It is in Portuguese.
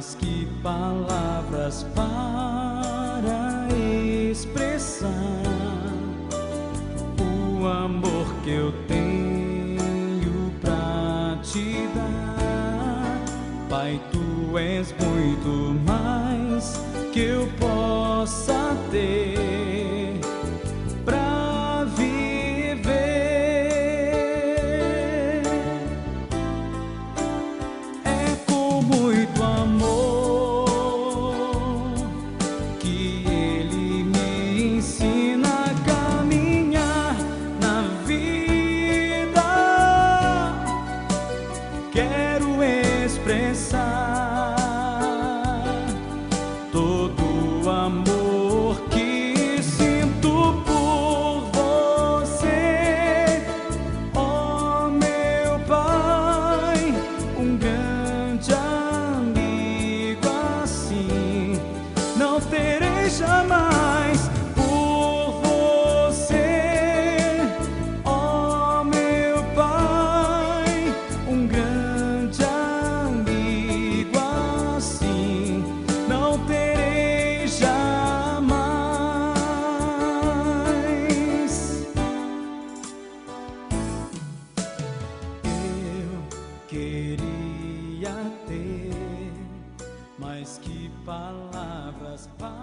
mais que palavras para expressar o amor que eu tenho pra te dar. Pai, tu és muito mais que eu possa ter pra viver. É com muito amor que Ele me ensina a caminhar na vida. Quero expressar todo o amor que sinto por você, ó meu Pai. Um grande amigo assim não terei jamais. Por você, ó meu Pai, um grande amigo assim não terei jamais. Eu queria ter mais que palavras para